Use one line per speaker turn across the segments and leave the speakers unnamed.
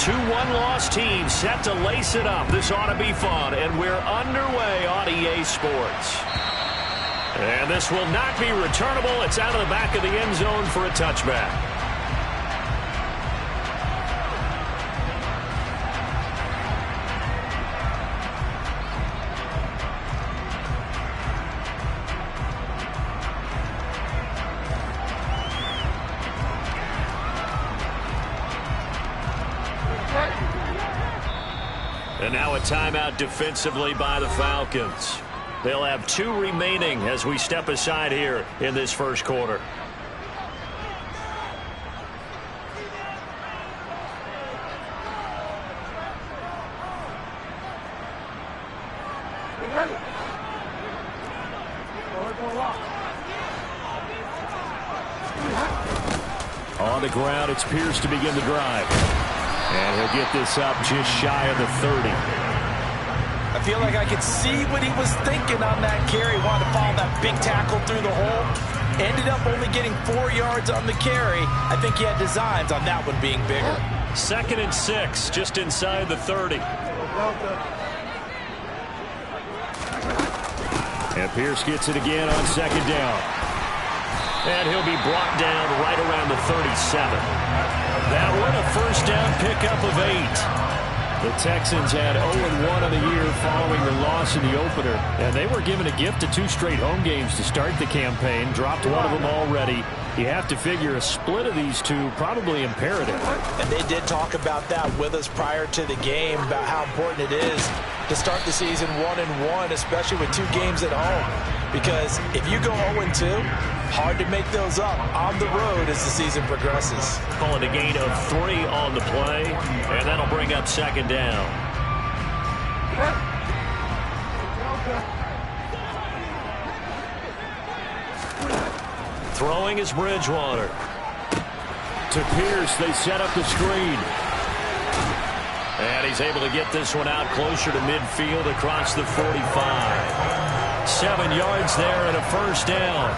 Two one-loss teams set to lace it up. This ought to be fun, and we're underway on EA Sports. And this will not be returnable. It's out of the back of the end zone for a touchback. And now a timeout defensively by the Falcons. They'll have 2 remaining as we step aside here in this first quarter. On the ground, it's Pierce to begin the drive. And he'll get this up just shy of the 30.
I feel like I could see what he was thinking on that carry. Wanted to follow that big tackle through the hole. Ended up only getting 4 yards on the carry. I think he had designs on that one being bigger.
2nd and 6, just inside the 30. And Pierce gets it again on 2nd down. And he'll be brought down right around the 37. That one a first down pickup of 8. The Texans had 0-1 on the year following the loss in the opener. And they were given a gift of 2 straight home games to start the campaign. Dropped one of them already. You have to figure a split of these 2 probably imperative.
And they did talk about that with us prior to the game, about how important it is to start the season 1-1, especially with 2 games at home. Because if you go 0-2, hard to make those up on the road as the season progresses.
Calling a gain of 3 on the play, and that'll bring up 2nd down. Throwing is Bridgewater. To Pierce, they set up the screen. And he's able to get this one out closer to midfield across the 45. 7 yards there and a first down.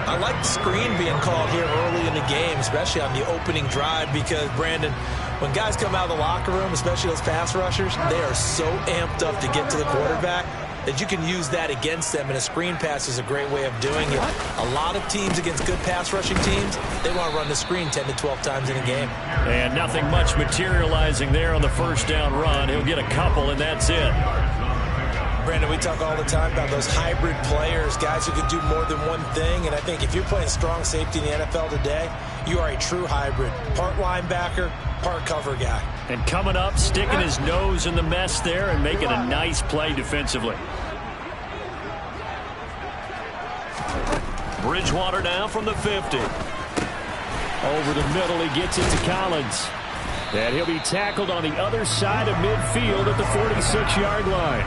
I like the screen being called here early in the game, especially on the opening drive, because, Brandon, when guys come out of the locker room, especially those pass rushers, they are so amped up to get to the quarterback that you can use that against them, and a screen pass is a great way of doing it. A lot of teams against good pass rushing teams, they want to run the screen 10 to 12 times in a game. And
nothing much materializing there on the first down run. He'll get a couple, and that's it.
Brandon, we talk all the time about those hybrid players, guys who can do more than one thing, and I think if you're playing strong safety in the NFL today, you are a true hybrid. Part linebacker, part cover guy.
And coming up, sticking his nose in the mess there and making a nice play defensively. Bridgewater now from the 50. Over the middle, he gets it to Collins. And he'll be tackled on the other side of midfield at the 46-yard line.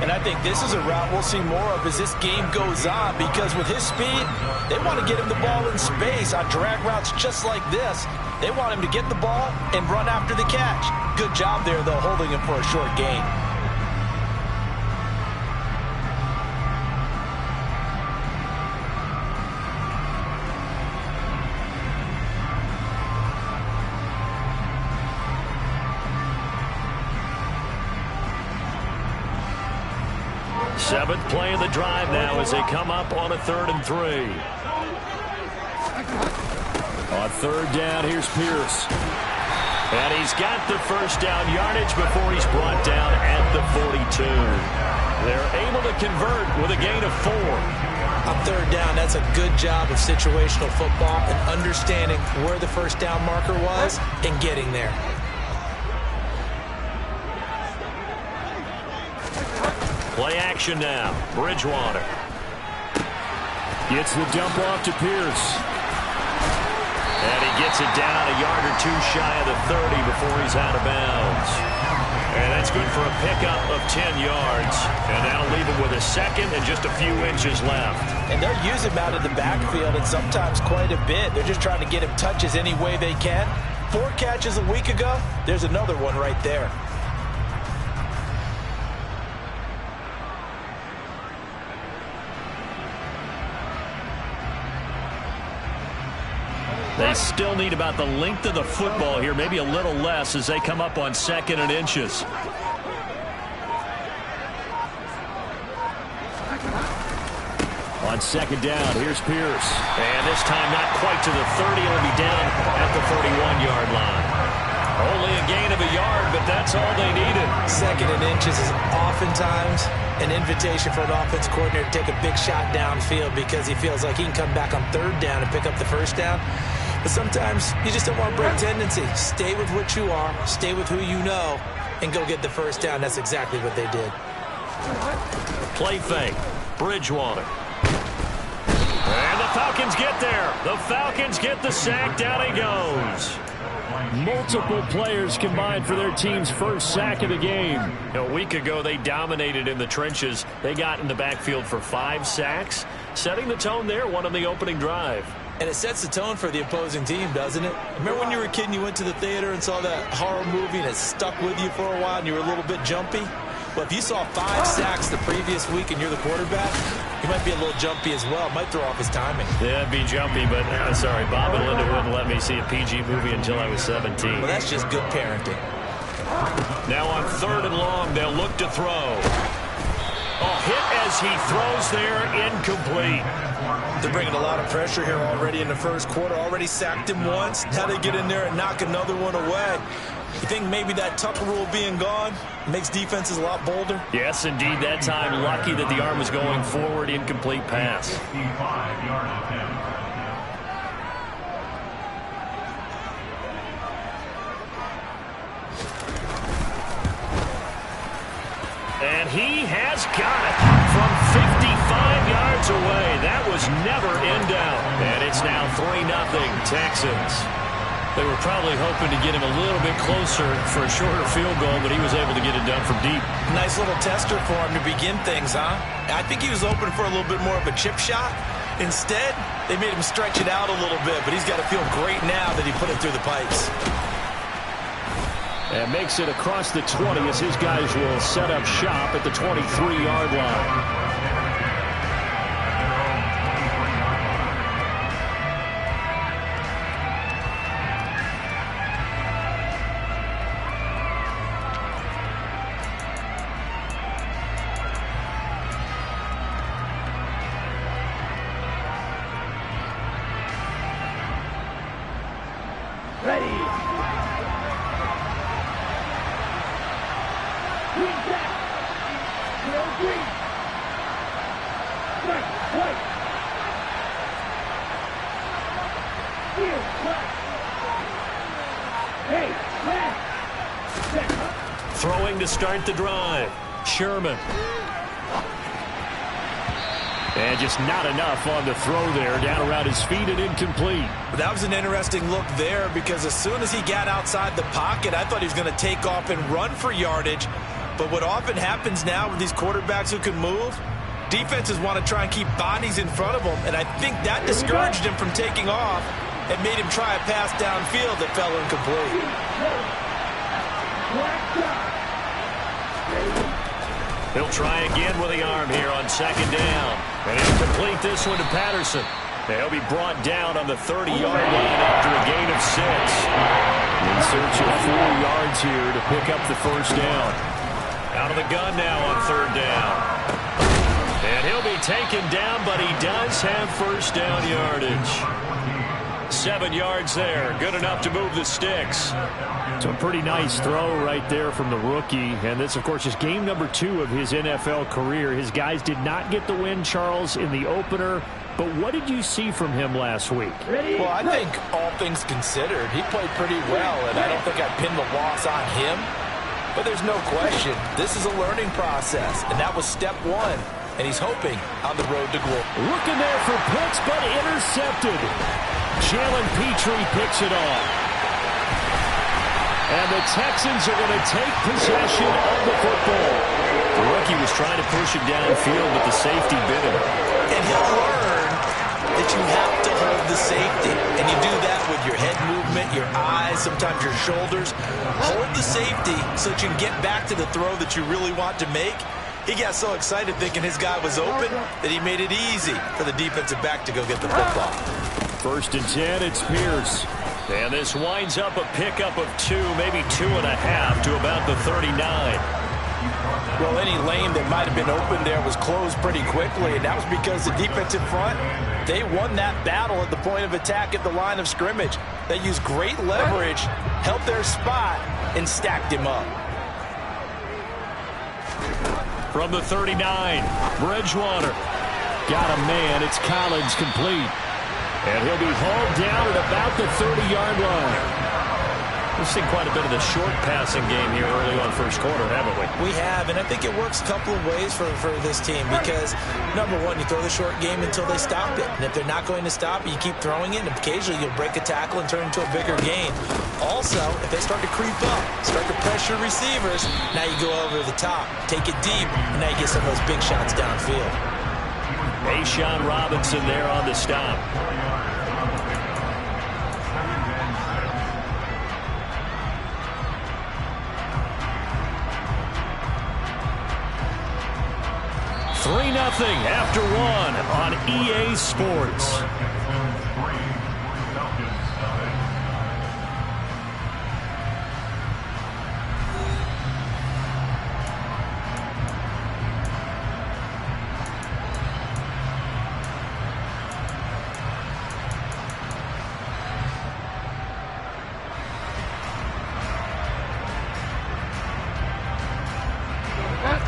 And I think this is a route we'll see more of as this game goes on, because with his speed, they want to get him the ball in space on drag routes just like this. They want him to get the ball and run after the catch. Good job there, though, holding him for a short gain.
Seventh play of the drive now as they come up on a 3rd and 3. On 3rd down, here's Pierce. And he's got the first down yardage before he's brought down at the 42. They're able to convert with a gain of 4.
On 3rd down, that's a good job of situational football and understanding where the first down marker was and getting there.
Play action now. Bridgewater. Gets the dump off to Pierce. And he gets it down a yard or 2 shy of the 30 before he's out of bounds. And that's good for a pickup of 10 yards. And that'll leave him with a 2nd and just a few inches left.
And they'll use him out of the backfield, and sometimes quite a bit. They're just trying to get him touches any way they can. 4 catches a week ago. There's another one right there.
They still need about the length of the football here, maybe a little less as they come up on 2nd and inches. On 2nd down, here's Pierce. And this time not quite to the 30. It'll be down at the 31-yard line. Only a gain of a yard, but that's all they needed.
2nd and inches is oftentimes an invitation for an offense coordinator to take a big shot downfield because he feels like he can come back on 3rd down and pick up the 1st down. But sometimes you just don't want to break tendency. Stay with what you are, stay with who you know, and go get the 1st down. That's exactly what they did.
Play fake. Bridgewater. And the Falcons get there. The Falcons get the sack. Down he goes. Multiple players combined for their team's first sack of the game. A week ago, they dominated in the trenches. They got in the backfield for 5 sacks, setting the tone there, one on the opening drive.
And it sets the tone for the opposing team, doesn't it? Remember when you were a kid and you went to the theater and saw that horror movie and it stuck with you for a while and you were a little bit jumpy? Well, if you saw 5 sacks the previous week and you're the quarterback, you might be a little jumpy as well. It might throw off his timing.
Yeah, it'd be jumpy, but sorry, Bob and Linda wouldn't let me see a PG movie until I was 17.
Well, that's just good parenting.
Now on 3rd and long, they'll look to throw. Hit as he throws there, incomplete.
They're bringing a lot of pressure here already in the first quarter. Already sacked him once. Now they get in there and knock another one away. You think maybe that Tucker rule being gone makes defenses a lot bolder?
Yes, indeed. That time, lucky that the arm was going forward. Incomplete pass. And he has got it from 55 yards away. That was never in doubt. And it's now 3-0 Texans. They were probably hoping to get him a little bit closer for a shorter field goal, but he was able to get it done from deep.
Nice little tester for him to begin things, huh? I think he was open for a little bit more of a chip shot. Instead, they made him stretch it out a little bit, but he's got to feel great now that he put it through the pipes.
And makes it across the 20 as his guys will set up shop at the 23-yard line. Throwing to start the drive. Sherman. And just not enough on the throw there. Down around his feet and incomplete.
That was an interesting look there because as soon as he got outside the pocket, I thought he was going to take off and run for yardage. But what often happens now with these quarterbacks who can move, defenses want to try and keep bodies in front of them. And I think that discouraged him from taking off and made him try a pass downfield that fell incomplete.
He'll try again with the arm here on 2nd down. And he'll complete this one to Patterson. They'll be brought down on the 30-yard line after a gain of 6. In search of 4 yards here to pick up the 1st down. Out of the gun now on 3rd down. And he'll be taken down, but he does have 1st down yardage. 7 yards there. Good enough to move the sticks. So a pretty nice throw right there from the rookie. And this, of course, is game number 2 of his NFL career. His guys did not get the win, Charles, in the opener. But what did you see from him last week?
Well, I think all things considered, he played pretty well. And I don't think I pinned the loss on him. But there's no question, this is a learning process. And that was step 1. And he's hoping on the road to glory.
Looking there for Pitts, but intercepted. Jalen Petrie picks it off. And the Texans are going to take possession of the football. The rookie was trying to push it downfield, but the safety bit him.
And he'll learn that you have to hold the safety. And you do that with your head movement, your eyes, sometimes your shoulders. Hold the safety so that you can get back to the throw that you really want to make. He got so excited thinking his guy was open that he made it easy for the defensive back to go get the football.
First and 10, it's Pierce. And this winds up a pickup of 2, maybe 2.5 to about the 39.
Well, any lane that might have been open there was closed pretty quickly, and that was because the defensive front, they won that battle at the point of attack at the line of scrimmage. They used great leverage, held their spot, and stacked him up.
From the 39, Bridgewater. Got a man. It's Collins complete. And he'll be hauled down at about the 30-yard line. We've seen quite a bit of the short passing game here early on first quarter, haven't we?
We have, and I think it works a couple of ways for this team because, number one, you throw the short game until they stop it. And if they're not going to stop it, you keep throwing it, and occasionally you'll break a tackle and turn it into a bigger gain. Also, if they start to creep up, start to pressure receivers, now you go over the top, take it deep, and now you get some of those big shots downfield.
A'Shawn Robinson there on the stop. Three 0 after one on EA Sports.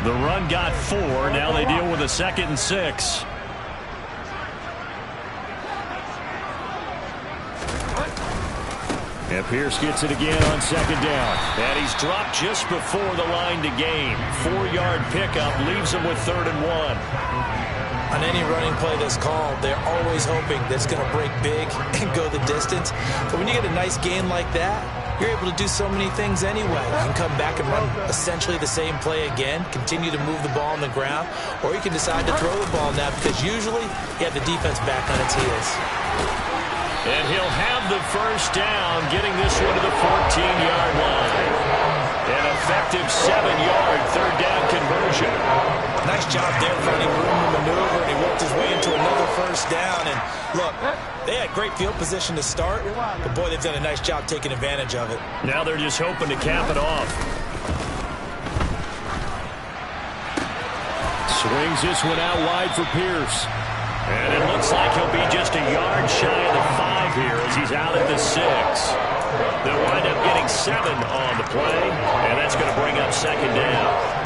The run got 4. Now they deal with a 2nd and 6. And Pierce gets it again on 2nd down. And he's dropped just before the line to gain. 4-yard pickup leaves him with 3rd and 1.
On any running play that's called, they're always hoping that it's going to break big and go the distance. But when you get a nice gain like that, you're able to do so many things anyway. You can come back and run essentially the same play again, continue to move the ball on the ground, or you can decide to throw the ball now because usually you have the defense back on its heels.
And he'll have the first down, getting this one to the 14-yard line. An effective 7-yard 3rd down conversion.
Nice job there finding room to maneuver, and he worked his way into another first down. And look, they had great field position to start, but boy, they've done a nice job taking advantage of it.
Now they're just hoping to cap it off. Swings this one out wide for Pierce. And it looks like he'll be just a yard shy of the 5 here as he's out at the 6. They'll wind up getting 7 on the play, and that's going to bring up 2nd down.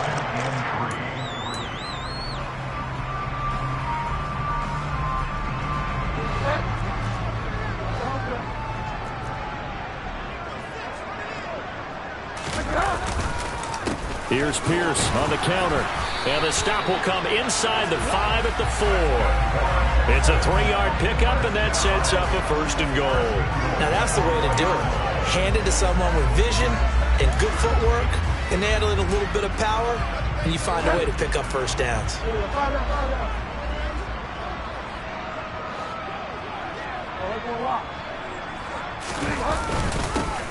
Here's Pierce on the counter. And the stop will come inside the 5 at the 4. It's a 3-yard pickup, and that sets up a 1st and goal.
Now that's the way to do it. Hand it to someone with vision and good footwork, and add a little bit of power, and you find a way to pick up first downs.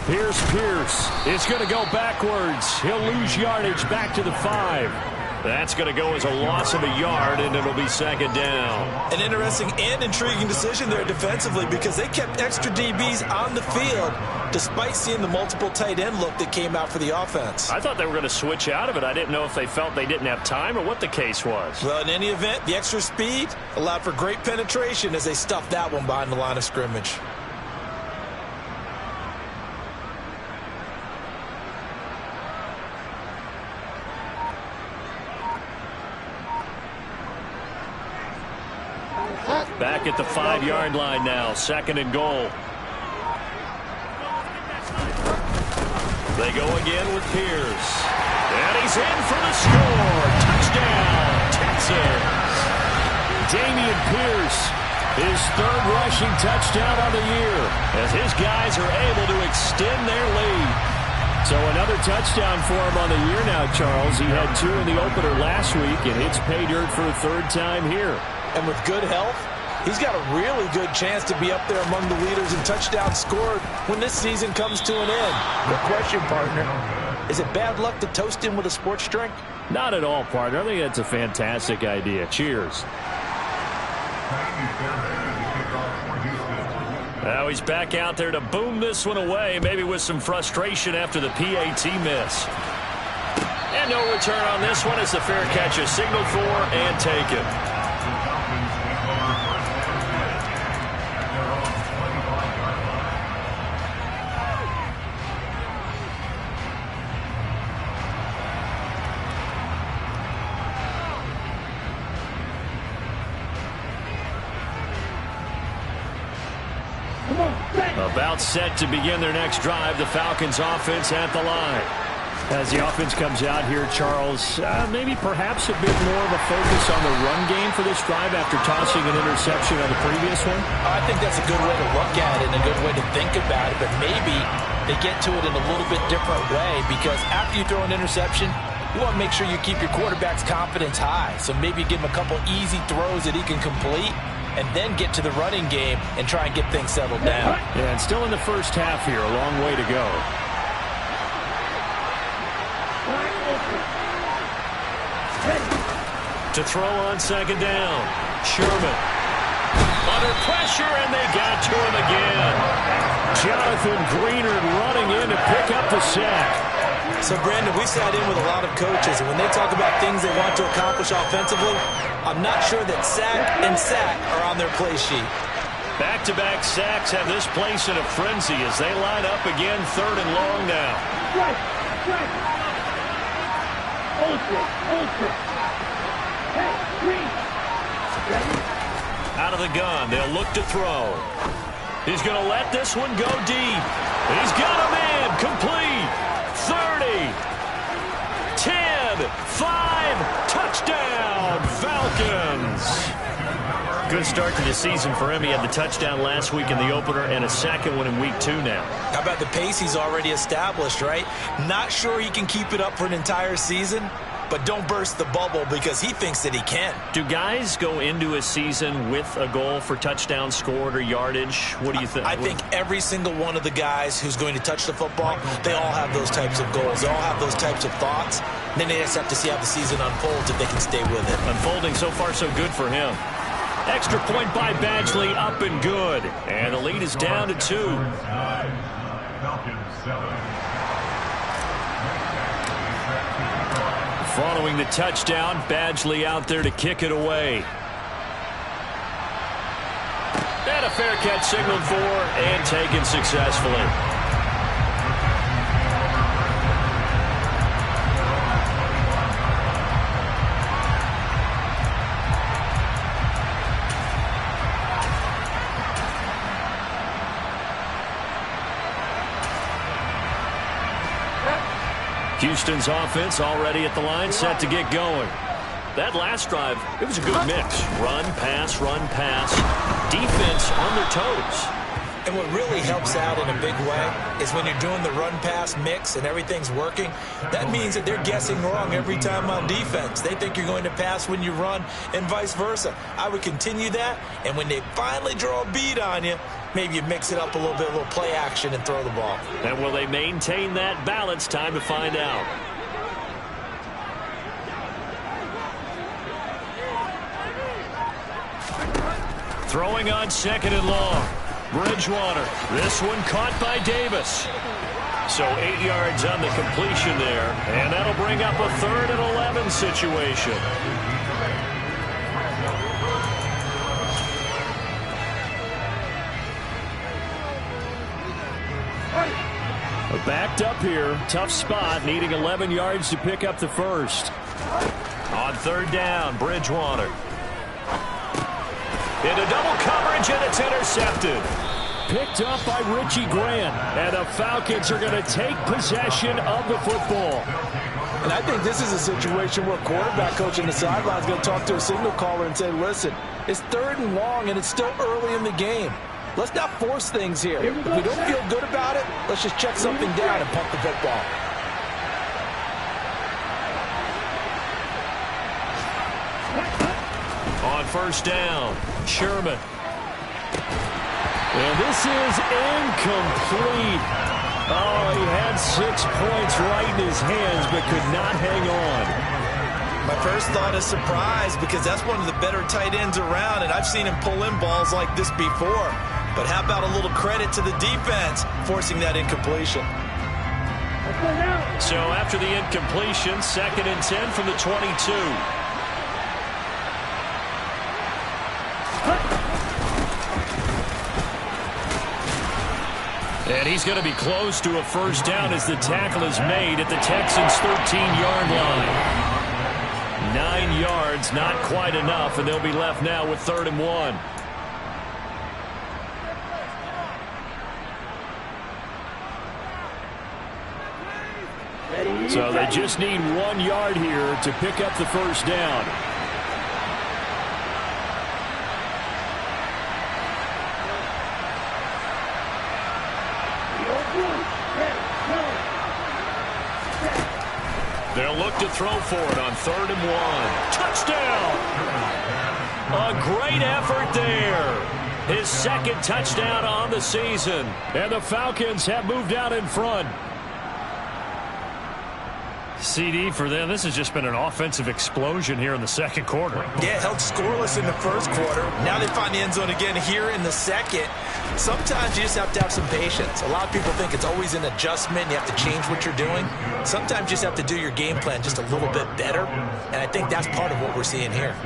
Here's Pierce. It's going to go backwards. He'll lose yardage back to the 5. That's going to go as a loss of a yard, and it'll be 2nd down.
An interesting and intriguing decision there defensively because they kept extra DBs on the field despite seeing the multiple tight end look that came out for the offense.
I thought they were going to switch out of it. I didn't know if they felt they didn't have time or what the case was.
Well, in any event, the extra speed allowed for great penetration as they stuffed that one behind the line of scrimmage.
Back at the 5-yard line now, 2nd and goal. They go again with Pierce. And he's in for the score. Touchdown, Texans. Dameon Pierce, his 3rd rushing touchdown of the year, as his guys are able to extend their lead. So another touchdown for him on the year now, Charles. He had 2 in the opener last week, and hits pay dirt for a 3rd time here.
And with good health, he's got a really good chance to be up there among the leaders in touchdowns scored when this season comes to an end. Good question, partner. Is it bad luck to toast him with a sports drink?
Not at all, partner. I think that's a fantastic idea. Cheers. Now he's back out there to boom this one away, maybe with some frustration after the PAT miss. And no return on this one as the fair catch is signaled for and taken. About set to begin their next drive, the Falcons offense at the line.
As the offense comes out here, Charles, maybe perhaps a bit more of a focus on the run game for this drive after tossing an interception on the previous one?
I think that's a good way to look at it and a good way to think about it, but maybe they get to it in a little bit different way because after you throw an interception, you want to make sure you keep your quarterback's confidence high. So maybe give him a couple easy throws that he can complete and then get to the running game and try and get things settled down.
Yeah, and still in the first half here, a long way to go.
To throw on second down, Sherman. Under pressure, and they got to him again. Jonathan Greenard running in to pick up the sack.
So, Brandon, we sat in with a lot of coaches, and when they talk about things they want to accomplish offensively, I'm not sure that sack and sack are on their play sheet.
Back-to-back sacks have this place in a frenzy as they line up again, 3rd and long now. Out of the gun, they'll look to throw. He's going to let this one go deep. He's got a man, complete. 30, 10, 5, touchdown, Falcons. Good start to the season for him. He had the touchdown last week in the opener and a second one in week 2 now.
How about the pace he's already established, right? Not sure he can keep it up for an entire season, but don't burst the bubble because he thinks that he can.
Do guys go into a season with a goal for touchdown scored or yardage? What do you think?
I think every single one of the guys who's going to touch the football, they all have those types of goals. They all have those types of thoughts. Then they just have to see how the season unfolds if they can stay with it.
Unfolding so far so good for him. Extra point by Badgley, up and good. And the lead is down to 2. Following the touchdown, Badgley out there to kick it away. And a fair catch signaled for and taken successfully. Houston's offense already at the line, set to get going. That last drive, it was a good mix. Run, pass, defense on their toes.
And what really helps out in a big way is when you're doing the run-pass mix and everything's working, that means that they're guessing wrong every time on defense. They think you're going to pass when you run and vice versa. I would continue that, and when they finally draw a beat on you, maybe you mix it up a little bit, a little play action and throw the ball.
And will they maintain that balance? Time to find out. Throwing on second and long. Bridgewater. This one caught by Davis. So 8 yards on the completion there. And that'll bring up a 3rd and 11 situation. Backed up here. Tough spot. Needing 11 yards to pick up the first. On 3rd down, Bridgewater. Into double coverage, and it's intercepted. Picked up by Richie Grant. And the Falcons are going to take possession of the football.
And I think this is a situation where quarterback coach on the sideline is going to talk to a signal caller and say, listen, it's 3rd and long, and it's still early in the game. Let's not force things here. If we don't feel good about it, let's just check something down and pump the football.
On 1st down, Sherman. And this is incomplete. Oh, he had 6 points right in his hands, but could not hang on.
My first thought is surprise because that's one of the better tight ends around, and I've seen him pull in balls like this before. But how about a little credit to the defense forcing that incompletion?
So after the incompletion, 2nd and 10 from the 22. And he's going to be close to a first down as the tackle is made at the Texans' 13-yard line. 9 yards, not quite enough, and they'll be left now with 3rd and 1. So they just need 1 yard here to pick up the first down. They'll look to throw for it on 3rd and 1. Touchdown! A great effort there. His 2nd touchdown on the season. And the Falcons have moved out in front. CD for them, this has just been an offensive explosion here in the 2nd quarter.
Yeah, held scoreless in the 1st quarter. Now they find the end zone again here in the 2nd. Sometimes you just have to have some patience. A lot of people think it's always an adjustment. You have to change what you're doing. Sometimes you just have to do your game plan just a little bit better. And I think that's part of what we're seeing here.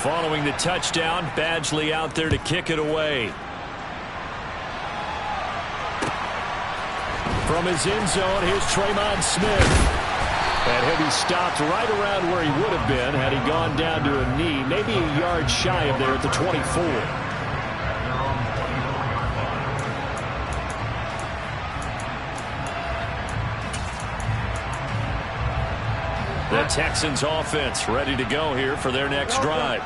Following the touchdown, Badgley out there to kick it away. From his end zone, here's Tremont Smith. And he'll be stopped right around where he would have been had he gone down to a knee, maybe a yard shy of there at the 24. The Texans offense ready to go here for their next drive.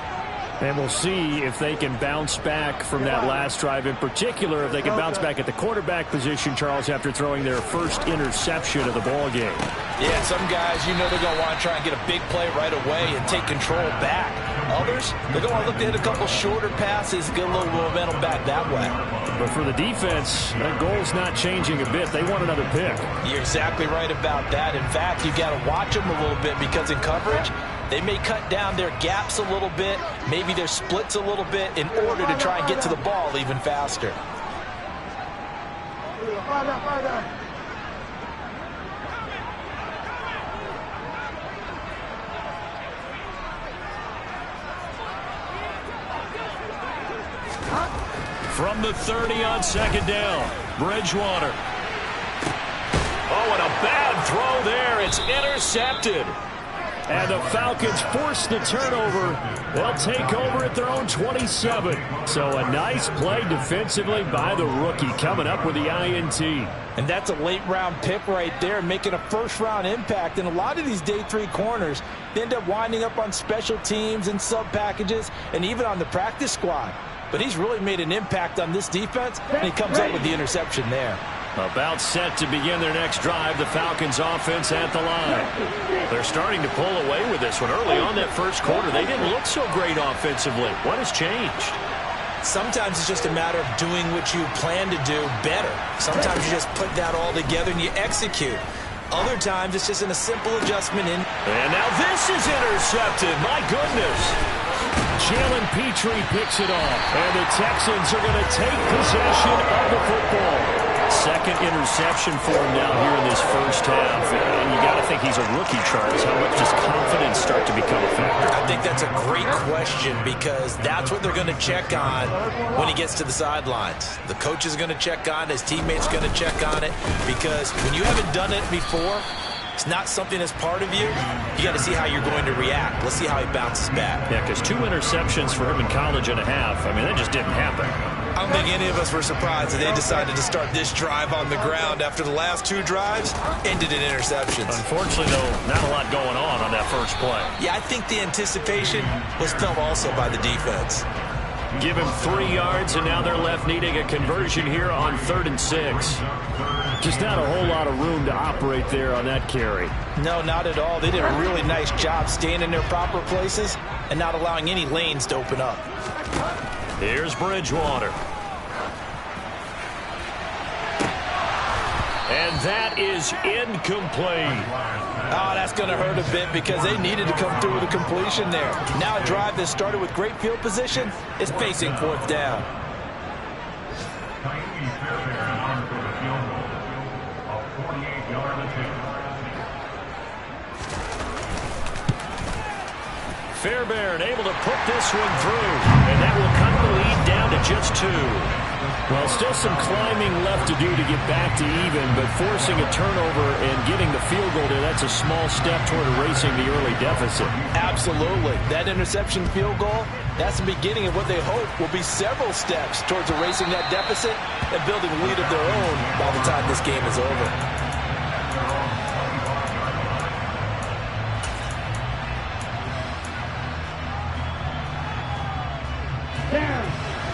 And we'll see if they can bounce back from that last drive. In particular, if they can bounce back at the quarterback position, Charles, after throwing their first interception of the ball game.
Yeah, some guys, you know they're going to want to try and get a big play right away and take control back. Others, they're going to look to hit a couple shorter passes, get a little momentum back that way.
But for the defense, that goal's not changing a bit. They want another pick.
You're exactly right about that. In fact, you got to watch them a little bit because in coverage, they may cut down their gaps a little bit, maybe their splits a little bit in order to try and get to the ball even faster.
From the 30 on 2nd down, Bridgewater. Oh, and a bad throw there. It's intercepted. And the Falcons force the turnover. They'll take over at their own 27. So a nice play defensively by the rookie coming up with the INT.
And that's a late-round pick right there, making a first-round impact. And a lot of these day 3 corners, they end up winding up on special teams and sub-packages and even on the practice squad. But he's really made an impact on this defense, and he comes up with the interception there.
About set to begin their next drive, the Falcons offense at the line. They're starting to pull away with this one. Early on that first quarter, they didn't look so great offensively. What has changed?
Sometimes it's just a matter of doing what you plan to do better. Sometimes you just put that all together and you execute. Other times it's just in a simple adjustment in.
And now this is intercepted. My goodness. Jalen Petrie picks it off. And the Texans are going to take possession of the football. 2nd interception for him now here in this first half. And you got to think he's a rookie, Charles. How much does confidence start to become a factor?
I think that's a great question because that's what they're going to check on when he gets to the sidelines. The coach is going to check on it. His teammates are going to check on it because when you haven't done it before, it's not something that's part of you. You got to see how you're going to react. Let's see how he bounces back.
Yeah, because 2 interceptions for him in college and a half. I mean, that just didn't happen.
I don't think any of us were surprised that they decided to start this drive on the ground after the last 2 drives ended in interceptions.
Unfortunately, though, not a lot going on that first play.
Yeah, I think the anticipation was felt also by the defense.
Give him 3 yards, and now they're left needing a conversion here on 3rd and 6. Just not a whole lot of room to operate there on that carry.
No, not at all. They did a really nice job staying in their proper places and not allowing any lanes to open up.
Here's Bridgewater. And that is incomplete.
Oh, that's going to hurt a bit because they needed to come through with a completion there. Now a drive that started with great field position is facing fourth down.
Fairbairn able to put this one through, and that will cut the lead down to just 2.
Well, still some climbing left to do to get back to even, but forcing a turnover and getting the field goal there, that's a small step toward erasing the early deficit.
Absolutely. That interception field goal, that's the beginning of what they hope will be several steps towards erasing that deficit and building a lead of their own by the time this game is over.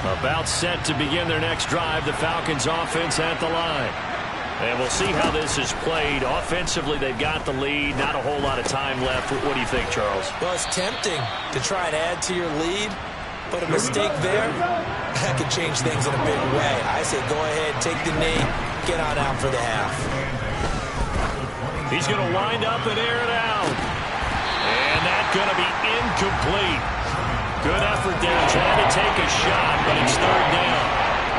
About set to begin their next drive, the Falcons offense at the line. And we'll see how this is played. Offensively, they've got the lead. Not a whole lot of time left. What do you think, Charles?
Well, it's tempting to try and add to your lead, but a mistake there, that could change things in a big way. I say go ahead, take the knee, get on out for the half.
He's going to wind up and air it out. And that's going to be incomplete. Good effort there, trying to take a shot, but it's third down.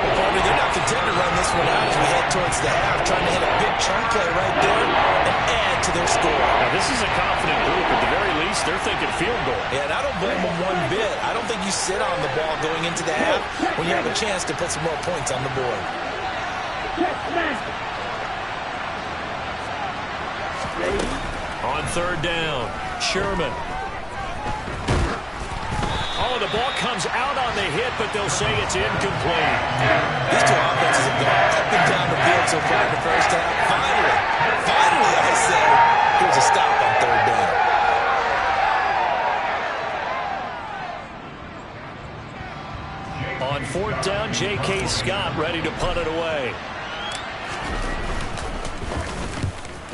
Well, partner, they're not content to run this one out as we head towards the half, trying to hit a big chunk play right there and add to their score.
Now, this is a confident group. At the very least, they're thinking field goal.
Yeah, and I don't blame them one bit. I don't think you sit on the ball going into the half when you have a chance to put some more points on the board.
On third down, Sherman. Oh, the ball comes out on the hit, but they'll say it's incomplete.
These two offenses have gone up and down the field so far in the first half. Finally, I say, here's a stop on third down.
On fourth down, J.K. Scott ready to punt it away.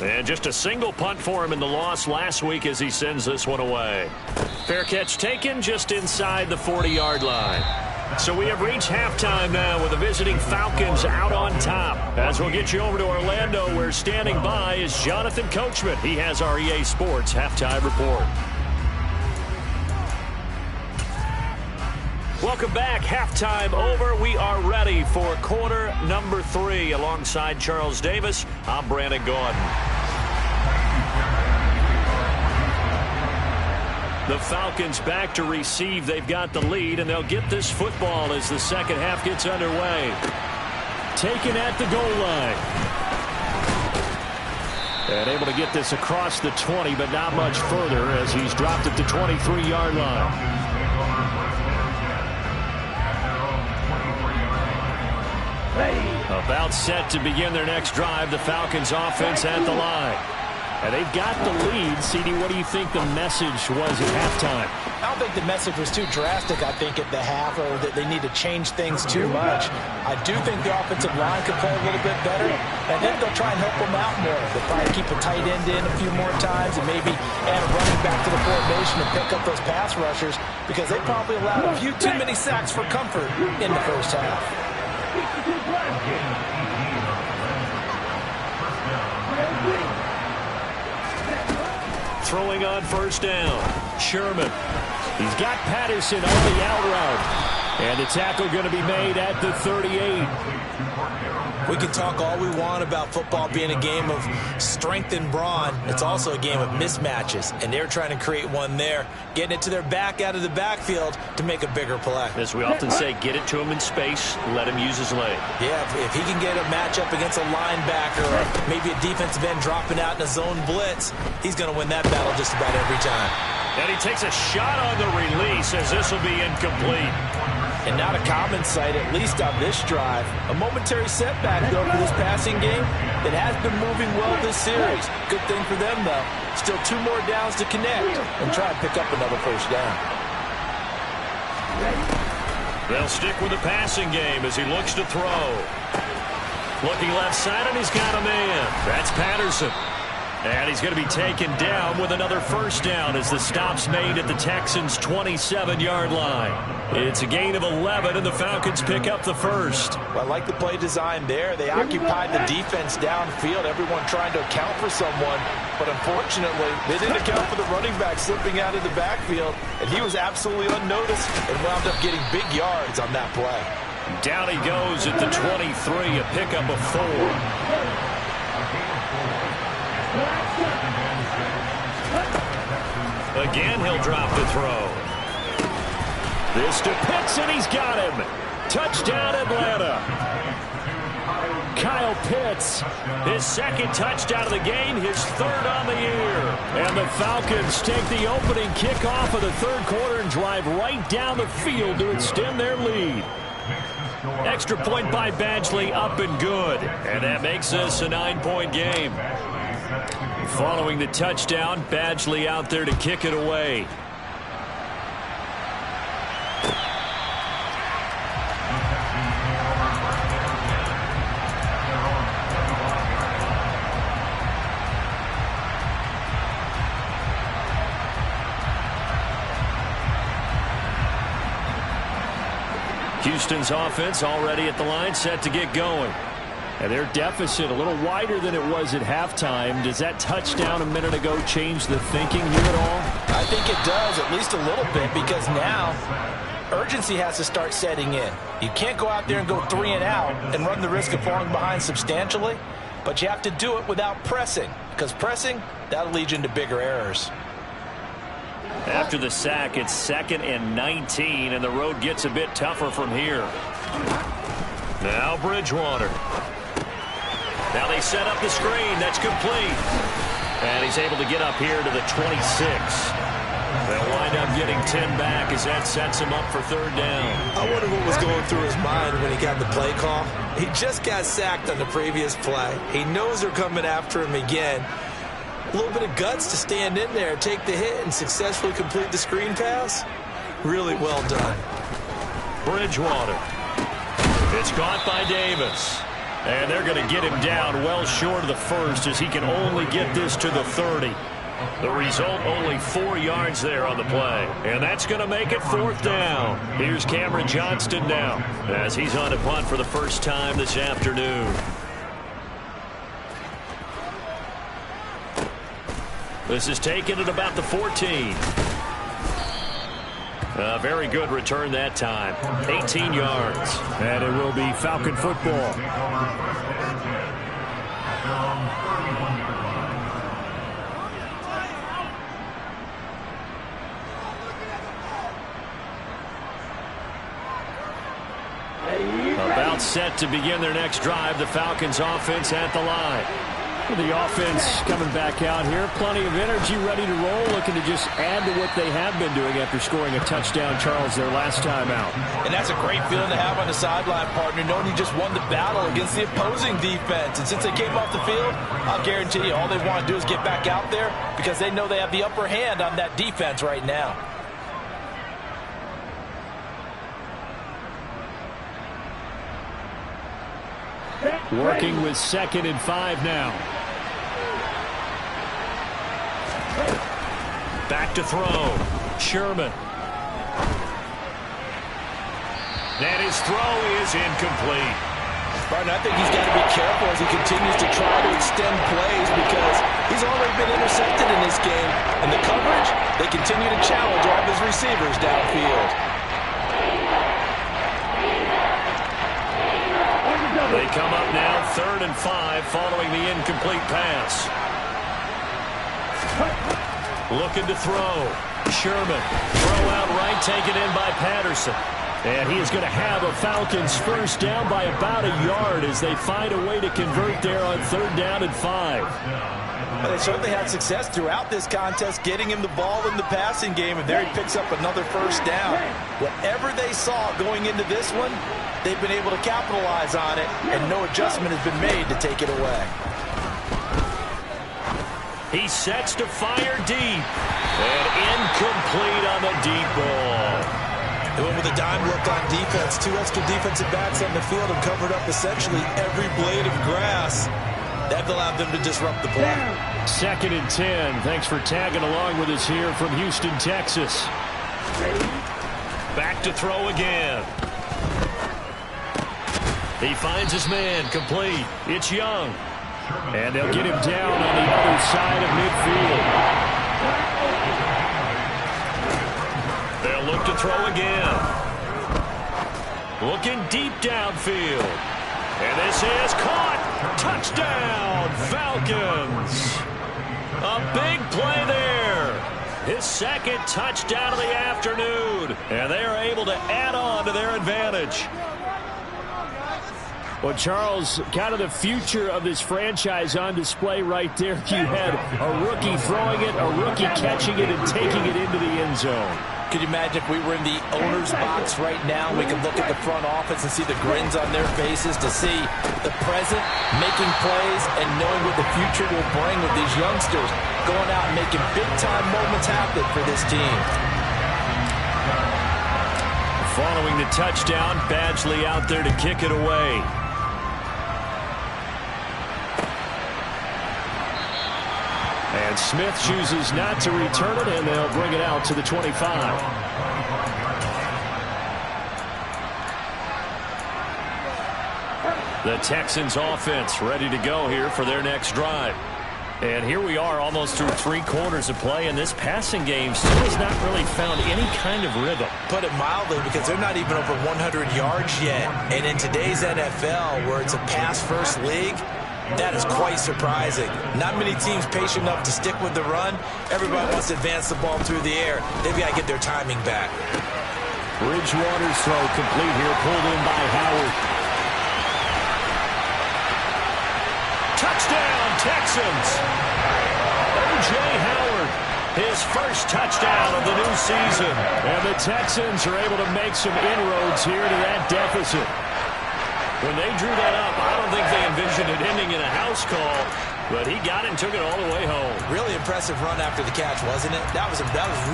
And just a single punt for him in the loss last week as he sends this one away. Fair catch taken just inside the 40-yard line. So we have reached halftime now with the visiting Falcons out on top. As we'll get you over to Orlando, where standing by is Jonathan Coachman. He has our EA Sports halftime report. Welcome back. Halftime over. We are ready for quarter number 3. Alongside Charles Davis, I'm Brandon Gordon. The Falcons back to receive. They've got the lead, and they'll get this football as the second half gets underway. Taken at the goal line. And able to get this across the 20, but not much further as he's dropped at the 23-yard line. About set to begin their next drive, the Falcons offense at the line. And they've got the lead. CD, what do you think the message was at halftime?
I don't think the message was too drastic, I think, at the half, or that they need to change things too much. I do think the offensive line could play a little bit better. I think they'll try and help them out more. They'll probably keep a tight end in a few more times and maybe add a running back to the formation and pick up those pass rushers because they probably allowed a few too many sacks for comfort in the first half.
Throwing on first down, Sherman. He's got Patterson on the out route. And the tackle going to be made at the 38.
We can talk all we want about football being a game of strength and brawn. It's also a game of mismatches, and they're trying to create one there, getting it to their back out of the backfield to make a bigger play.
As we often say, get it to him in space, let him use his leg.
Yeah, if he can get a matchup against a linebacker or maybe a defensive end dropping out in a zone blitz, he's going to win that battle just about every time.
And he takes a shot on the release as this will be incomplete.
And not a common sight, at least on this drive. A momentary setback, though, for this passing game that has been moving well this series. Good thing for them, though. Still 2 more downs to connect and try and pick up another first down.
They'll stick with the passing game as he looks to throw. Looking left side, and he's got a man. That's Patterson. And he's going to be taken down with another first down as the stop's made at the Texans' 27-yard line. It's a gain of 11, and the Falcons pick up the first.
Well, I like the play design there. They occupied the defense downfield, everyone trying to account for someone. But unfortunately, they didn't account for the running back slipping out of the backfield, and he was absolutely unnoticed and wound up getting big yards on that play.
Down he goes at the 23, a pickup of 4. Again, he'll drop the throw. This to Pitts, and he's got him. Touchdown, Atlanta. Kyle Pitts, his second touchdown of the game, his third on the year. And the Falcons take the opening kickoff of the third quarter and drive right down the field to extend their lead. Extra point by Badgley, up and good. And that makes this a 9-point game. Following the touchdown, Badgley out there to kick it away. Houston's offense already at the line, set to get going. And their deficit a little wider than it was at halftime. Does that touchdown a minute ago change the thinking here at all?
I think it does, at least a little bit, because now urgency has to start setting in. You can't go out there and go 3 and out and run the risk of falling behind substantially, but you have to do it without pressing, because pressing, that'll lead you into bigger errors.
After the sack, it's 2nd and 19, and the road gets a bit tougher from here. Now Bridgewater. Now they set up the screen. That's complete. And he's able to get up here to the 26. They'll wind up getting 10 back as that sets him up for third down.
I wonder what was going through his mind when he got the play call. He just got sacked on the previous play. He knows they're coming after him again. A little bit of guts to stand in there, take the hit, and successfully complete the screen pass. Really well done.
Bridgewater. It's caught by Davis. And they're going to get him down well short of the first as he can only get this to the 30. The result, only 4 yards there on the play. And that's going to make it 4th down. Here's Cameron Johnston now as he's on a punt for the first time this afternoon. This is taken at about the 14. A very good return that time. 18 yards. And it will be Falcon football. About set to begin their next drive. The Falcons offense at the line. The offense coming back out here. Plenty of energy, ready to roll, looking to just add to what they have been doing after scoring a touchdown, Charles, their last time out.
And that's a great feeling to have on the sideline, partner, knowing you just won the battle against the opposing defense. And since they came off the field, I'll guarantee you all they want to do is get back out there because they know they have the upper hand on that defense right now.
Working with 2nd and 5 now. Back to throw. Sherman. And his throw is incomplete.
Barton, I think he's got to be careful as he continues to try to extend plays because he's already been intercepted in this game. And the coverage, they continue to challenge all of his receivers downfield.
They come up now 3rd and 5 following the incomplete pass. Looking to throw. Sherman. Throw out right, taken in by Patterson. And he is going to have a Falcons first down by about a yard as they find a way to convert there on 3rd down and 5.
Well, they certainly had success throughout this contest, getting him the ball in the passing game, and there he picks up another first down. Whatever they saw going into this one, they've been able to capitalize on it, and no adjustment has been made to take it away.
He sets to fire deep. And incomplete on the deep ball.
They went with a dime look on defense. 2 extra defensive backs on the field and covered up essentially every blade of grass. That allowed them to disrupt the play.
2nd and 10. Thanks for tagging along with us here from Houston, Texas.
Back to throw again. He finds his man, complete. It's Young.
And they'll get him down on the other side of midfield.
They'll look to throw again. Looking deep downfield. And this is caught. Touchdown, Falcons. A big play there. His 2nd touchdown of the afternoon. And they are able to add on to their advantage.
Well, Charles, kind of the future of this franchise on display right there. You had a rookie throwing it, a rookie catching it, and taking it into the end zone.
Could you imagine if we were in the owner's box right now? We could look at the front office and see the grins on their faces to see the present, making plays, and knowing what the future will bring with these youngsters going out and making big-time moments happen for this team.
Following the touchdown, Badgley out there to kick it away.
And Smith chooses not to return it, and they'll bring it out to the 25.
The Texans offense ready to go here for their next drive. And here we are almost through 3 quarters of play, and this passing game still has not really found any kind of rhythm.
Put it mildly, because they're not even over 100 yards yet. And in today's NFL, where it's a pass-first league, that is quite surprising. Not many teams patient enough to stick with the run. Everybody wants to advance the ball through the air. They've got to get their timing back.
Bridgewater's throw complete here, pulled in by Howard.
Touchdown, Texans! O.J. Howard, his first touchdown of the new season.
And the Texans are able to make some inroads here to that deficit.
When they drew that up, I don't think they envisioned it ending in a house call, but he got it and took it all the way home.
Really impressive run after the catch, wasn't it? That was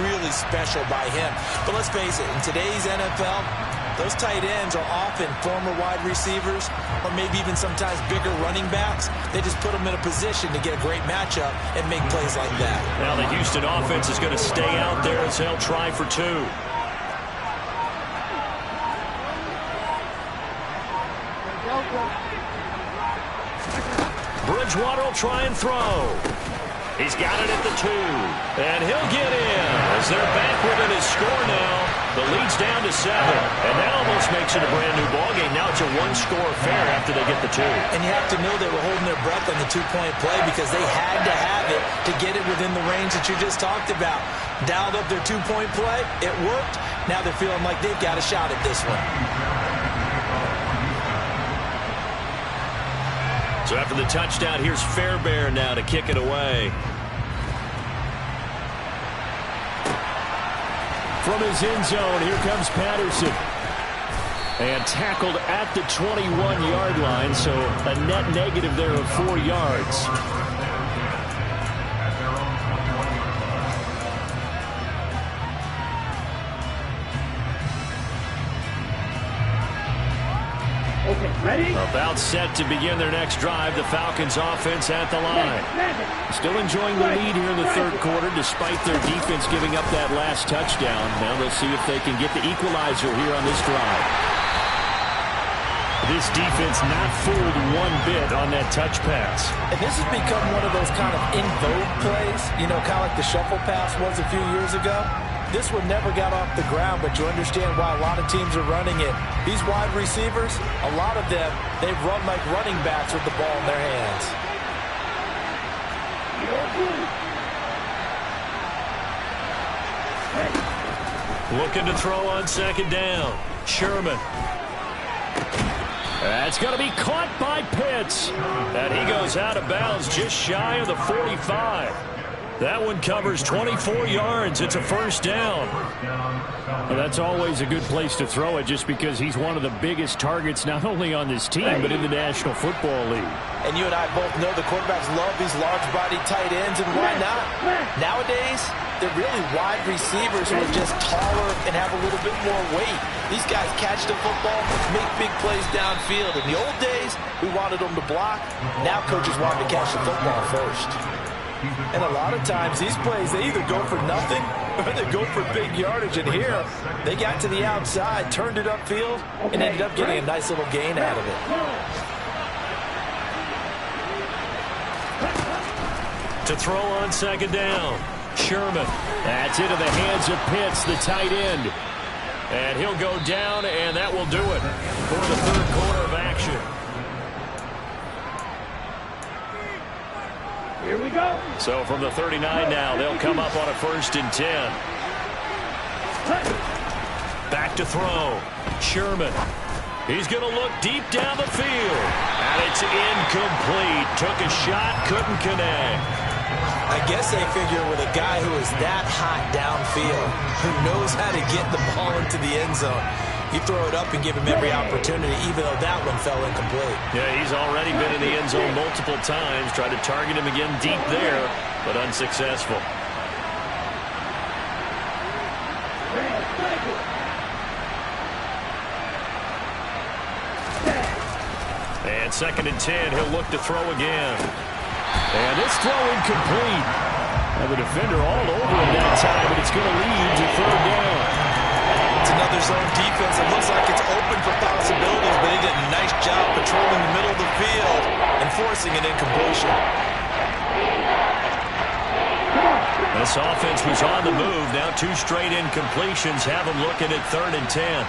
really special by him. But let's face it, in today's NFL, those tight ends are often former wide receivers or maybe even sometimes bigger running backs. They just put them in a position to get a great matchup and make plays like that.
Now the Houston offense is going to stay out there as they'll try for 2. Bridgewater will try and throw. He's got it at the 2. And he'll get in as they're back within his score now. The lead's down to 7. And that almost makes it a brand-new ballgame. Now it's a 1-score affair after they get the 2.
And you have to know they were holding their breath on the 2-point play because they had to have it to get it within the range that you just talked about. Dialed up their 2-point play. It worked. Now they're feeling like they've got a shot at this one.
So after the touchdown, here's Fairbairn now to kick it away.
From his end zone, here comes Patterson. And tackled at the 21-yard line, so a net negative there of 4 yards.
Okay, ready?
About set to begin their next drive. The Falcons offense at the line.
Still enjoying the lead here in the 3rd quarter despite their defense giving up that last touchdown. Now they'll see if they can get the equalizer here on this drive. This defense not fooled one bit on that touch pass.
And this has become one of those kind of in vogue plays, you know, kind of like the shuffle pass was a few years ago. This one never got off the ground, but you understand why a lot of teams are running it. These wide receivers, a lot of them, they've run like running backs with the ball in their hands.
Looking to throw on 2nd down. Sherman.
That's going to be caught by Pitts.
And he goes out of bounds just shy of the 45. That one covers 24 yards. It's a first down.
Well, that's always a good place to throw it just because he's one of the biggest targets not only on this team but in the National Football League.
And you and I both know the quarterbacks love these large-bodied tight ends, and why not? Nowadays, they're really wide receivers who are just taller and have a little bit more weight. These guys catch the football, make big plays downfield. In the old days, we wanted them to block. Now coaches want them to catch the football first. And a lot of times, these plays, they either go for nothing or they go for big yardage. And here, they got to the outside, turned it upfield, and ended up getting a nice little gain out of it.
To throw on second down, Sherman. That's into the hands of Pitts, the tight end. And he'll go down, and that will do it for the third quarter of action.
Here we go.
So from the 39 now, they'll come up on a 1st and 10. Back to throw. Sherman. He's going to look deep down the field. And it's incomplete. Took a shot, couldn't connect.
I guess they figure with a guy who is that hot downfield, who knows how to get the ball into the end zone, you throw it up and give him every opportunity, even though that one fell incomplete.
Yeah, he's already been in the end zone multiple times. Tried to target him again deep there, but unsuccessful. And 2nd and 10, he'll look to throw again. And this throw incomplete. And the defender all over him that time, but it's going to lead to 3rd down.
It's another zone defense. It looks like it's open for possibilities, but he did a nice job patrolling the middle of the field and forcing an incompletion.
This offense was on the move. Now 2 straight incompletions have them looking at 3rd and 10.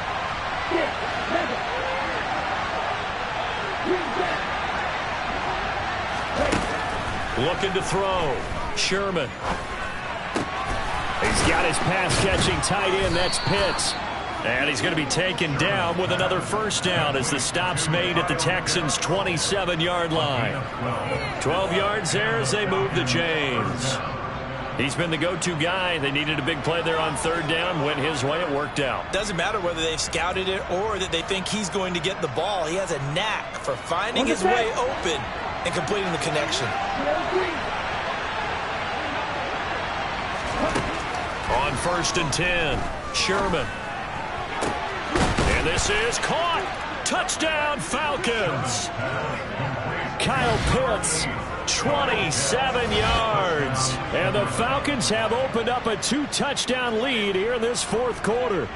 Looking to throw. Sherman.
He's got his pass-catching tight end. That's Pitts.
And he's going to be taken down with another first down as the stop's made at the Texans' 27-yard line. 12 yards there as they move the chains. He's been the go-to guy. They needed a big play there on 3rd down. Went his way. It worked out.
Doesn't matter whether they've scouted it or that they think he's going to get the ball. He has a knack for finding his way open and completing the connection.
On 1st and 10, Sherman. And this is caught. Touchdown, Falcons.
Kyle Pitts, 27 yards. And the Falcons have opened up a 2-touchdown lead here in this 4th quarter.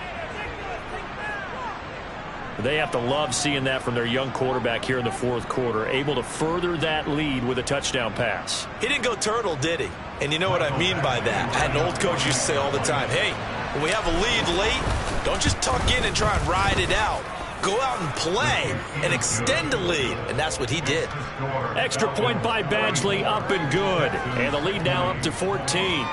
They have to love seeing that from their young quarterback here in the 4th quarter, able to further that lead with a touchdown pass.
He didn't go turtle, did he? And you know what I mean by that. I had an old coach used to say all the time, hey, when we have a lead late, don't just tuck in and try and ride it out. Go out and play and extend the lead. And that's what he did.
Extra point by Badgley, up and good. And the lead now up to 14.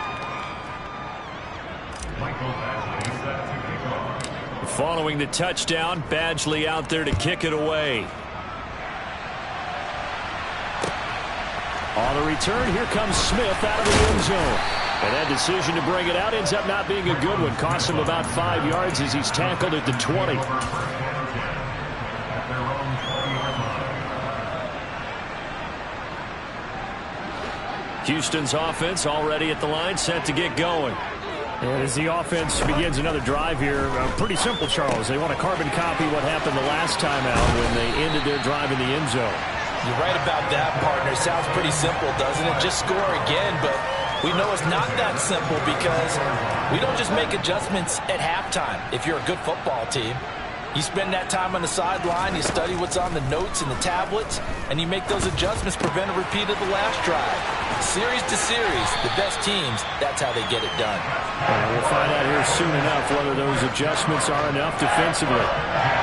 Following the touchdown, Badgley out there to kick it away.
On the return, here comes Smith out of the end zone. And that decision to bring it out ends up not being a good one. Costs him about 5 yards as he's tackled at the 20.
Houston's offense already at the line, set to get going.
And as the offense begins another drive here, pretty simple, Charles. They want to carbon copy what happened the last time out when they ended their drive in the end zone.
You're right about that, partner. Sounds pretty simple, doesn't it? Just score again, but we know it's not that simple because we don't just make adjustments at halftime if you're a good football team. You spend that time on the sideline, you study what's on the notes and the tablets, and you make those adjustments, prevent a repeat of the last drive. Series to series, the best teams, that's how they get it done.
We'll find out here soon enough whether those adjustments are enough defensively.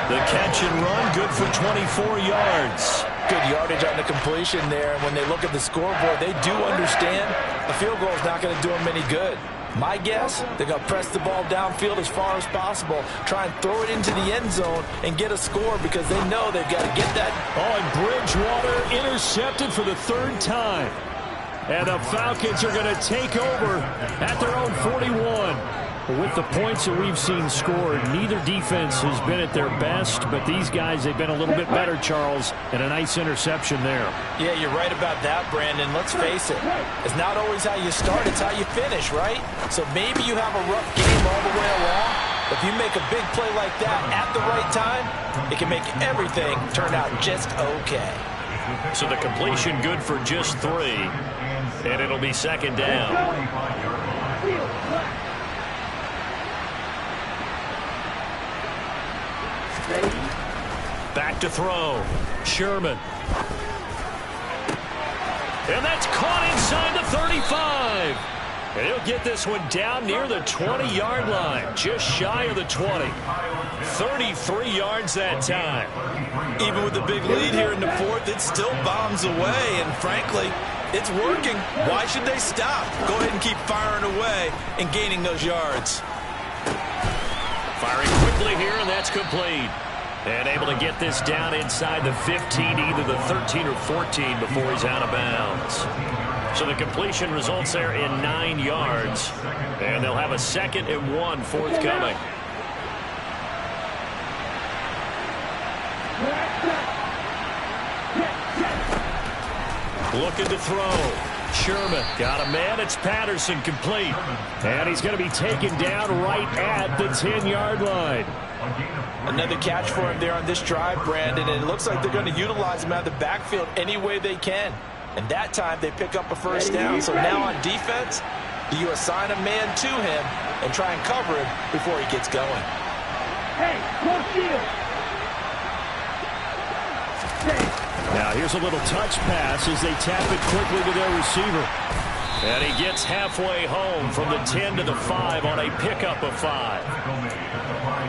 The catch and run, good for 24 yards.
Good yardage on the completion there. And when they look at the scoreboard, they do understand a field goal is not going to do them any good. My guess, they're going to press the ball downfield as far as possible, try and throw it into the end zone and get a score because they know they've got to get that.
Oh, and Bridgewater intercepted for the 3rd time.
And the Falcons are going to take over at their own 41. With the points that we've seen scored, neither defense has been at their best, but these guys, they've been a little bit better, Charles, and a nice interception there.
Yeah, you're right about that, Brandon. Let's face it. It's not always how you start, it's how you finish, right? So maybe you have a rough game all the way along. If you make a big play like that at the right time, it can make everything turn out just okay.
So the completion good for just 3, and it'll be second down. Back to throw. Sherman. And that's caught inside the 35. And he'll get this one down near the 20-yard line, just shy of the 20. 33 yards that time.
Even with the big lead here in the 4th, it still bombs away, and frankly, it's working. Why should they stop? Go ahead and keep firing away and gaining those yards.
Firing quickly here, and that's complete. And able to get this down inside the 15, either the 13 or 14 before he's out of bounds. So the completion results there in 9 yards. And they'll have a 2nd and 1 forthcoming. Looking to throw. Sherman got a man. It's Patterson, complete. And he's going to be taken down right at the 10-yard line.
Another catch for him there on this drive, Brandon, and it looks like they're going to utilize him out of the backfield any way they can. And that time they pick up a first down. So now on defense, do you assign a man to him and try and cover him before he gets going?
Hey, close shield.
Now here's a little touch pass as they tap it quickly to their receiver. And he gets halfway home from the 10 to the 5 on a pickup of 5.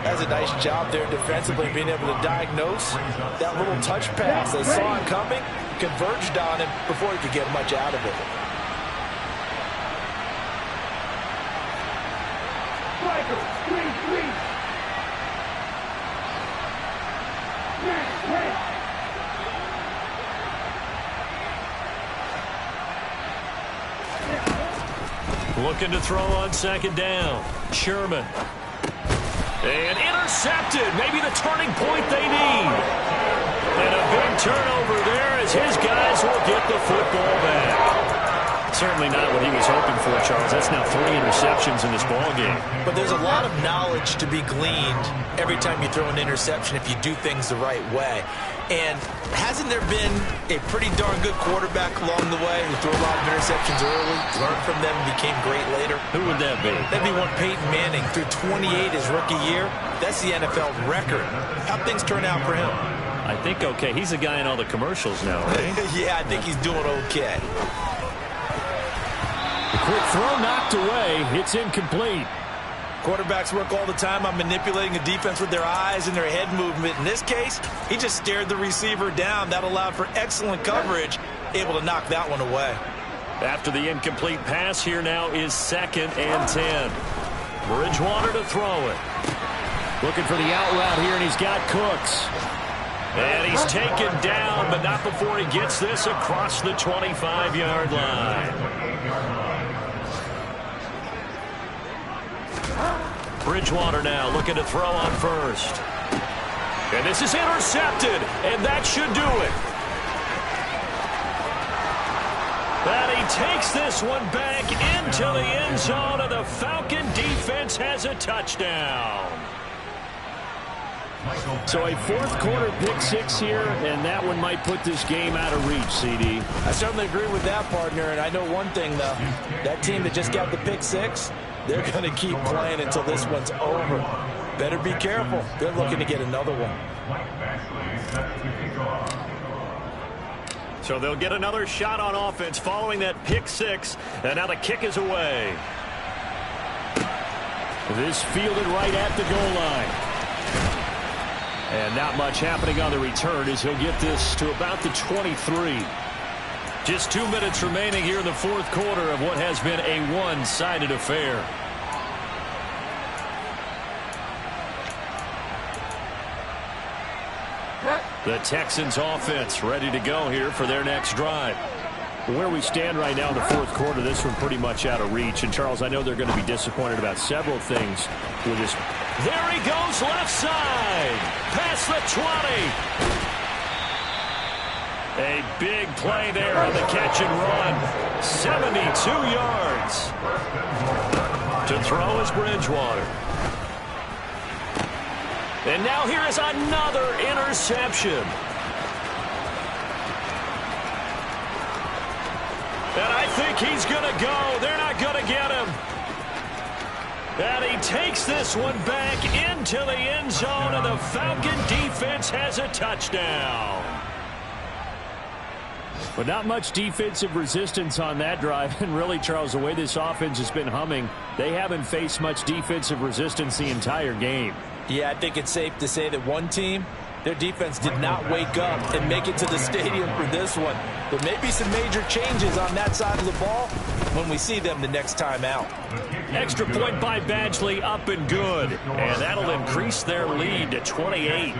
That's a nice job there defensively, being able to diagnose that little touch pass. They saw him coming, converged on him before he could get much out of it.
Looking to throw on 2nd down. Sherman. And intercepted. Maybe the turning point they need. And a big turnover there as his guys will get the football back. Certainly not what he was hoping for, Charles. That's now 3 interceptions in this ballgame.
But there's a lot of knowledge to be gleaned every time you throw an interception if you do things the right way. And hasn't there been a pretty darn good quarterback along the way who threw a lot of interceptions early, learned from them, and became great later?
Who would that be?
That'd be one Peyton Manning. Threw 28 his rookie year. That's the NFL record. How'd things turn out for him?
I think okay. He's the guy in all the commercials now, right?
Yeah, I think he's doing okay.
The quick throw knocked away. It's incomplete.
Quarterbacks work all the time on manipulating a defense with their eyes and their head movement. In this case, he just stared the receiver down. That allowed for excellent coverage, able to knock that one away.
After the incomplete pass, here now is 2nd and 10. Bridgewater to throw it. Looking for the out route here, and he's got Cooks. And he's taken down, but not before he gets this across the 25-yard line. Bridgewater now looking to throw on 1st. And this is intercepted, and that should do it. And he takes this one back into the end zone, and the Falcon defense has a touchdown. So a 4th quarter pick 6 here, and that one might put this game out of reach, CD.
I certainly agree with that, partner, and I know one thing, though. That team that just got the pick 6, they're going to keep playing until this one's over. Better be careful. They're looking to get another one.
So they'll get another shot on offense following that pick 6, and now the kick is away. This fielded right at the goal line. And not much happening on the return as he'll get this to about the 23. Just 2 minutes remaining here in the 4th quarter of what has been a one-sided affair. The Texans offense ready to go here for their next drive.
Where we stand right now in the fourth quarter, this one pretty much out of reach. And, Charles, I know they're going to be disappointed about several things with this.
There he goes left side. Past the 20. A big play there on the catch and run. 72 yards. To throw is Bridgewater. And now here is another interception. And I think he's going to go. They're not going to get him. And he takes this one back into the end zone, and the Falcon defense has a touchdown.
But not much defensive resistance on that drive. And really, Charles, the way this offense has been humming, they haven't faced much defensive resistance the entire game.
Yeah, I think it's safe to say that one team, their defense did not wake up and make it to the stadium for this one. There may be some major changes on that side of the ball when we see them the next time out.
Extra point by Badgley, up and good. And that'll increase their lead to 28.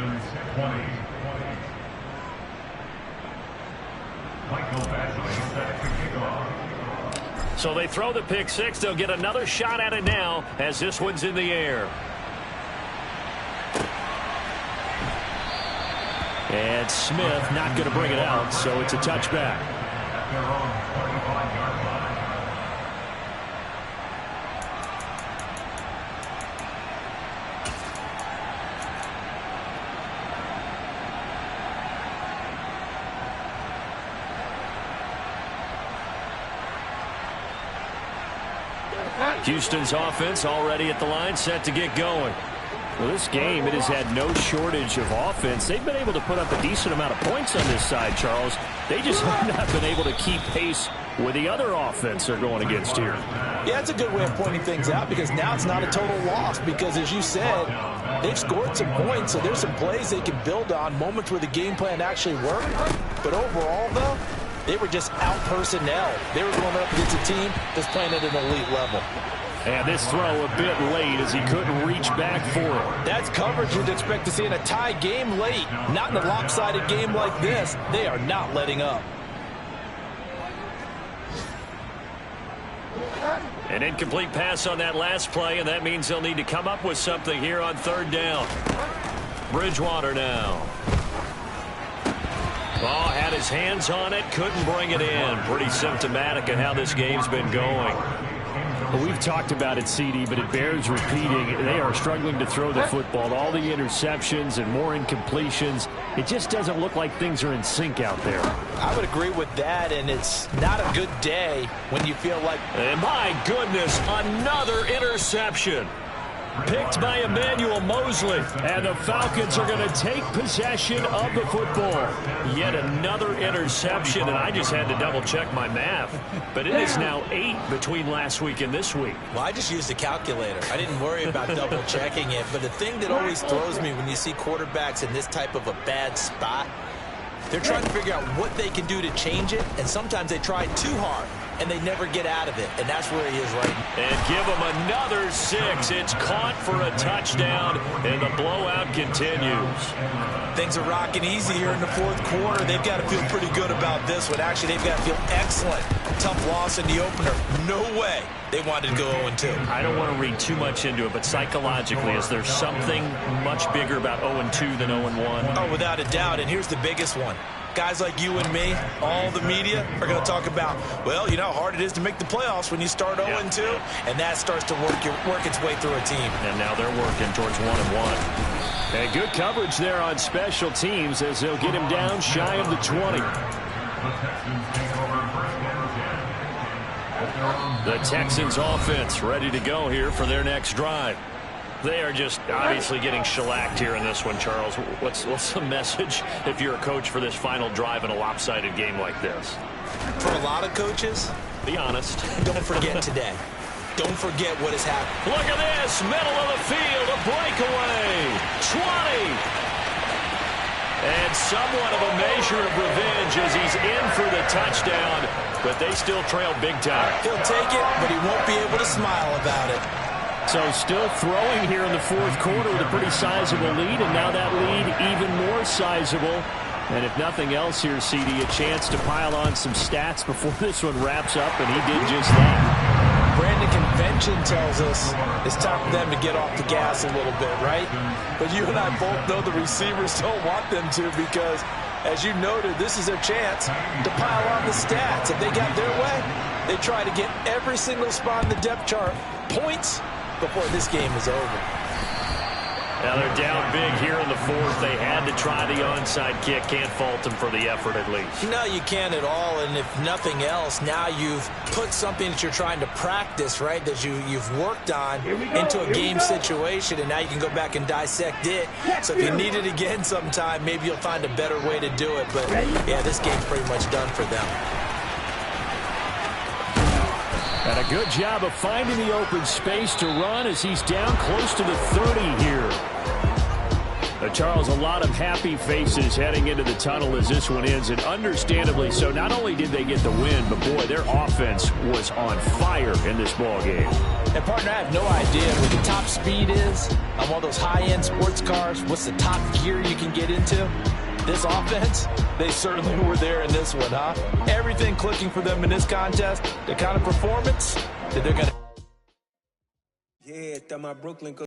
So they throw the pick six. They'll get another shot at it now as this one's in the air. And Smith not going to bring it out, so it's a touchback. Houston's offense already at the line, set to get going. Well, this game, it has had no shortage of offense. They've been able to put up a decent amount of points on this side, Charles. They just have not been able to keep pace with the other offense they're going against here.
Yeah, it's a good way of pointing things out because now it's not a total loss because, as you said, they've scored some points, so there's some plays they can build on, moments where the game plan actually worked. But overall, though, they were just out personnel. They were going up against a team that's playing at an elite level.
And this throw a bit late as he couldn't reach back for it.
That's coverage you'd expect to see in a tie game late. Not in a lopsided game like this. They are not letting up.
An incomplete pass on that last play, and that means they'll need to come up with something here on third down. Bridgewater now. Oh, had his hands on it, couldn't bring it in. Pretty symptomatic of how this game's been going.
Well, we've talked about it, CD, but it bears repeating. They are struggling to throw the football. All the interceptions and more incompletions. It just doesn't look like things are in sync out there.
I would agree with that, and it's not a good day when you feel like...
And my goodness, another interception. Picked by Emmanuel Mosley. And the Falcons are going to take possession of the football. Yet another interception, and I just had to double-check my math. But it is now 8 between last week and this week.
Well, I just used a calculator. I didn't worry about double-checking it. But the thing that always throws me when you see quarterbacks in this type of a bad spot, they're trying to figure out what they can do to change it, and sometimes they try too hard, and they never get out of it, and that's where he is right now.
And give him another 6. It's caught for a touchdown, and the blowout continues.
Things are rocking easy here in the fourth quarter. They've got to feel pretty good about this one. Actually, they've got to feel excellent. Tough loss in the opener. No way they wanted to go 0-2.
I don't want to read too much into it, but psychologically, is there something much bigger about 0-2 than 0-1?
Oh, without a doubt, and here's the biggest one. Guys like you and me, all the media, are going to talk about, well, you know how hard it is to make the playoffs when you start 0-2, and that starts to work its way through a team.
And now they're working towards 1-1.
And good coverage there on special teams as they'll get him down shy of the 20.
The Texans offense ready to go here for their next drive. They are just obviously getting shellacked here in this one, Charles. What's the message if you're a coach for this final drive in a lopsided game like this?
For a lot of coaches,
be honest.
Don't forget today. Don't forget what has happened.
Look at this. Middle of the field. A breakaway. 20. And somewhat of a measure of revenge as he's in for the touchdown. But they still trail big time.
He'll take it, but he won't be able to smile about it.
So still throwing here in the fourth quarter with a pretty sizable lead, and now that lead even more sizable And if nothing else here, CD, a chance to pile on some stats before this one wraps up, and he did just that.
Brandon, convention tells us it's time for them to get off the gas a little bit, right? But you and I both know the receivers don't want them to, because, as you noted, this is their chance to pile on the stats. If they got their way, they try to get every single spot in the depth chart points before this game is over.
Now they're down big here in the fourth. They had to try the onside kick. Can't fault them for the effort at least.
No, you can't at all. And if nothing else, now you've put something that you're trying to practice, right, that you've worked on into a game situation, and now you can go back and dissect it. So if you need it again sometime, maybe you'll find a better way to do it. But, yeah, this game's pretty much done for them.
And a good job of finding the open space to run as he's down close to the 30 here. Charles, a lot of happy faces heading into the tunnel as this one ends, and understandably so. Not only did they get the win, but, boy, their offense was on fire in this ball game.
And, partner, I have no idea what the top speed is on one of those high-end sports cars. What's the top gear you can get into? This offense, they certainly were there in this one, huh? Everything clicking for them in this contest, the kind of performance that they're going to...
Yeah, está my Brooklyn